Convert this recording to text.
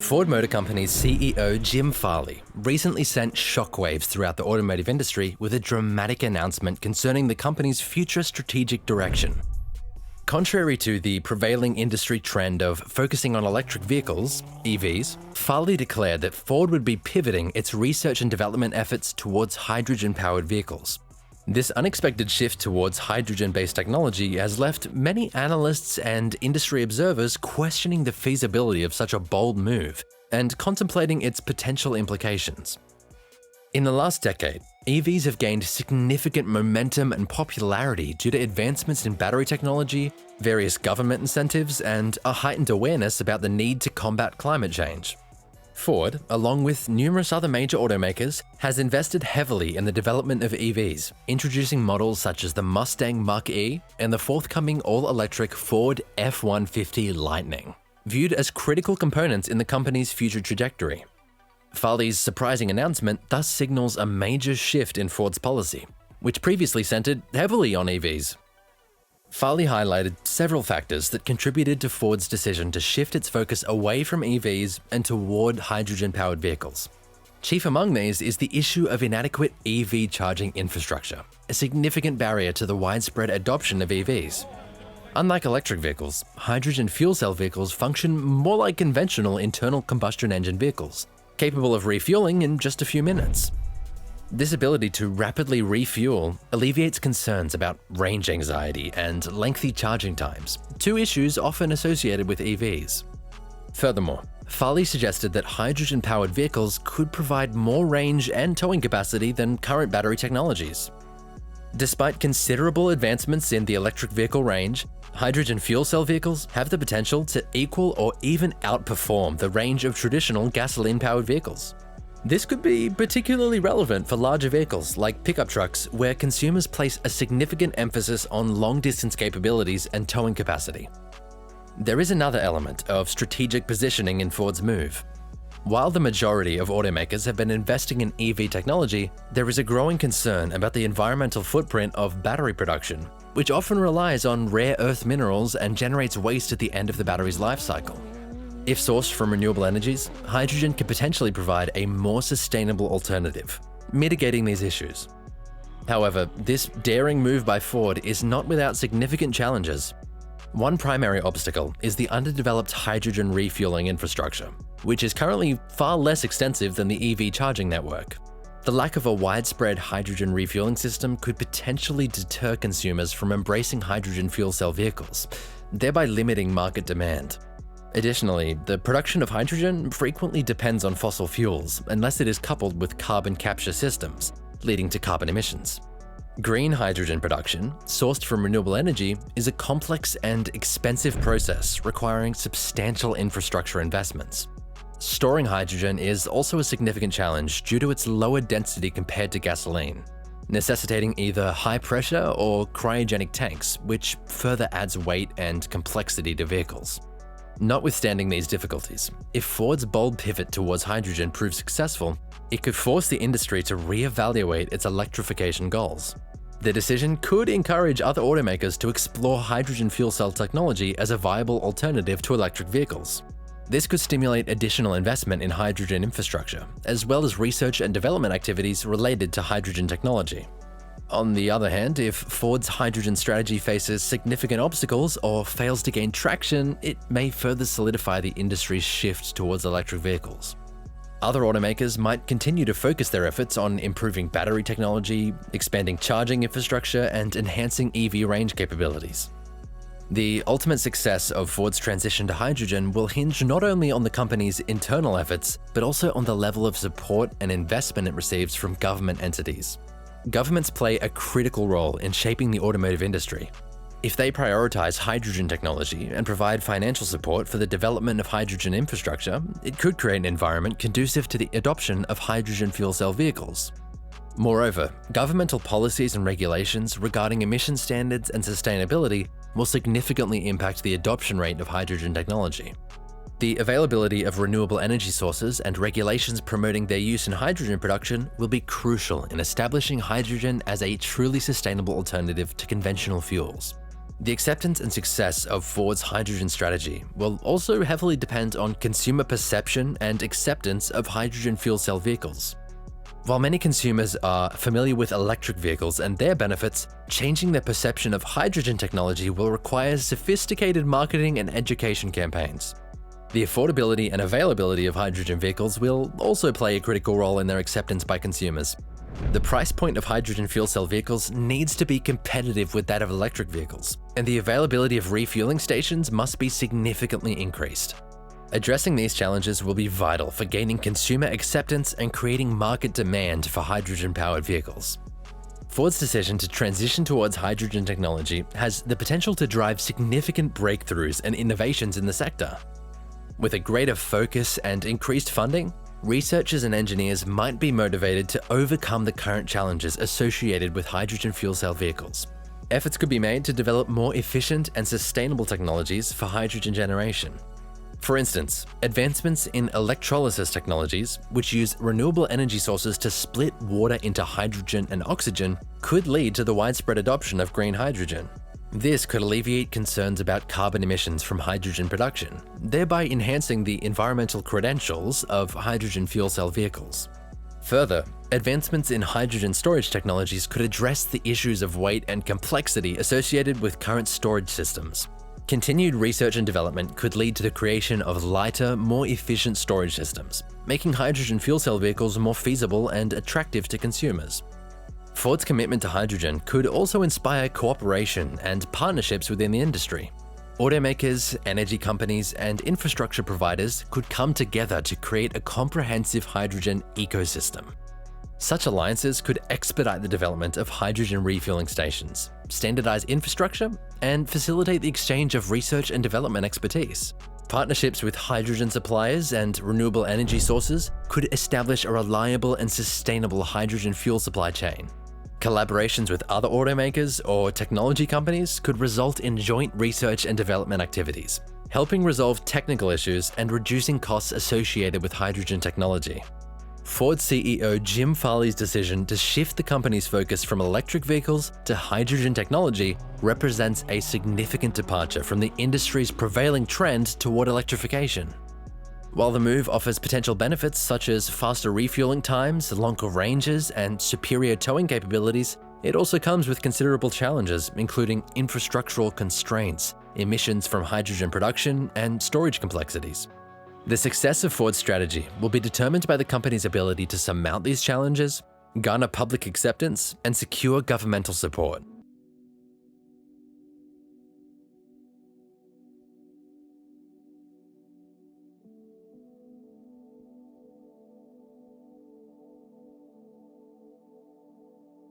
Ford Motor Company's CEO Jim Farley recently sent shockwaves throughout the automotive industry with a dramatic announcement concerning the company's future strategic direction. Contrary to the prevailing industry trend of focusing on electric vehicles, EVs, Farley declared that Ford would be pivoting its research and development efforts towards hydrogen-powered vehicles. This unexpected shift towards hydrogen-based technology has left many analysts and industry observers questioning the feasibility of such a bold move and contemplating its potential implications. In the last decade, EVs have gained significant momentum and popularity due to advancements in battery technology, various government incentives, and a heightened awareness about the need to combat climate change. Ford, along with numerous other major automakers, has invested heavily in the development of EVs, introducing models such as the Mustang Mach-E and the forthcoming all-electric Ford F-150 Lightning, viewed as critical components in the company's future trajectory. Farley's surprising announcement thus signals a major shift in Ford's policy, which previously centered heavily on EVs. Farley highlighted several factors that contributed to Ford's decision to shift its focus away from EVs and toward hydrogen-powered vehicles. Chief among these is the issue of inadequate EV charging infrastructure, a significant barrier to the widespread adoption of EVs. Unlike electric vehicles, hydrogen fuel cell vehicles function more like conventional internal combustion engine vehicles, capable of refueling in just a few minutes. This ability to rapidly refuel alleviates concerns about range anxiety and lengthy charging times, two issues often associated with EVs. Furthermore, Farley suggested that hydrogen-powered vehicles could provide more range and towing capacity than current battery technologies. Despite considerable advancements in the electric vehicle range, hydrogen fuel cell vehicles have the potential to equal or even outperform the range of traditional gasoline-powered vehicles. This could be particularly relevant for larger vehicles like pickup trucks, where consumers place a significant emphasis on long-distance capabilities and towing capacity. There is another element of strategic positioning in Ford's move. While the majority of automakers have been investing in EV technology, there is a growing concern about the environmental footprint of battery production, which often relies on rare earth minerals and generates waste at the end of the battery's life cycle. If sourced from renewable energies, hydrogen could potentially provide a more sustainable alternative, mitigating these issues. However, this daring move by Ford is not without significant challenges. One primary obstacle is the underdeveloped hydrogen refueling infrastructure, which is currently far less extensive than the EV charging network. The lack of a widespread hydrogen refueling system could potentially deter consumers from embracing hydrogen fuel cell vehicles, thereby limiting market demand. Additionally, the production of hydrogen frequently depends on fossil fuels unless it is coupled with carbon capture systems, leading to carbon emissions. Green hydrogen production, sourced from renewable energy, is a complex and expensive process requiring substantial infrastructure investments. Storing hydrogen is also a significant challenge due to its lower density compared to gasoline, necessitating either high pressure or cryogenic tanks, which further adds weight and complexity to vehicles. Notwithstanding these difficulties, if Ford's bold pivot towards hydrogen proves successful, it could force the industry to re-evaluate its electrification goals. The decision could encourage other automakers to explore hydrogen fuel cell technology as a viable alternative to electric vehicles. This could stimulate additional investment in hydrogen infrastructure, as well as research and development activities related to hydrogen technology. On the other hand, if Ford's hydrogen strategy faces significant obstacles or fails to gain traction, it may further solidify the industry's shift towards electric vehicles. Other automakers might continue to focus their efforts on improving battery technology, expanding charging infrastructure, and enhancing EV range capabilities. The ultimate success of Ford's transition to hydrogen will hinge not only on the company's internal efforts, but also on the level of support and investment it receives from government entities. Governments play a critical role in shaping the automotive industry. If they prioritize hydrogen technology and provide financial support for the development of hydrogen infrastructure, it could create an environment conducive to the adoption of hydrogen fuel cell vehicles. Moreover, governmental policies and regulations regarding emission standards and sustainability will significantly impact the adoption rate of hydrogen technology. The availability of renewable energy sources and regulations promoting their use in hydrogen production will be crucial in establishing hydrogen as a truly sustainable alternative to conventional fuels. The acceptance and success of Ford's hydrogen strategy will also heavily depend on consumer perception and acceptance of hydrogen fuel cell vehicles. While many consumers are familiar with electric vehicles and their benefits, changing their perception of hydrogen technology will require sophisticated marketing and education campaigns. The affordability and availability of hydrogen vehicles will also play a critical role in their acceptance by consumers. The price point of hydrogen fuel cell vehicles needs to be competitive with that of electric vehicles, and the availability of refueling stations must be significantly increased. Addressing these challenges will be vital for gaining consumer acceptance and creating market demand for hydrogen-powered vehicles. Ford's decision to transition towards hydrogen technology has the potential to drive significant breakthroughs and innovations in the sector. With a greater focus and increased funding, researchers and engineers might be motivated to overcome the current challenges associated with hydrogen fuel cell vehicles. Efforts could be made to develop more efficient and sustainable technologies for hydrogen generation. For instance, advancements in electrolysis technologies, which use renewable energy sources to split water into hydrogen and oxygen, could lead to the widespread adoption of green hydrogen. This could alleviate concerns about carbon emissions from hydrogen production, thereby enhancing the environmental credentials of hydrogen fuel cell vehicles. Further, advancements in hydrogen storage technologies could address the issues of weight and complexity associated with current storage systems. Continued research and development could lead to the creation of lighter, more efficient storage systems, making hydrogen fuel cell vehicles more feasible and attractive to consumers. Ford's commitment to hydrogen could also inspire cooperation and partnerships within the industry. Automakers, energy companies, and infrastructure providers could come together to create a comprehensive hydrogen ecosystem. Such alliances could expedite the development of hydrogen refueling stations, standardize infrastructure, and facilitate the exchange of research and development expertise. Partnerships with hydrogen suppliers and renewable energy sources could establish a reliable and sustainable hydrogen fuel supply chain. Collaborations with other automakers or technology companies could result in joint research and development activities, helping resolve technical issues and reducing costs associated with hydrogen technology. Ford CEO Jim Farley's decision to shift the company's focus from electric vehicles to hydrogen technology represents a significant departure from the industry's prevailing trend toward electrification. While the move offers potential benefits such as faster refueling times, longer ranges, and superior towing capabilities, it also comes with considerable challenges, including infrastructural constraints, emissions from hydrogen production, and storage complexities. The success of Ford's strategy will be determined by the company's ability to surmount these challenges, garner public acceptance, and secure governmental support.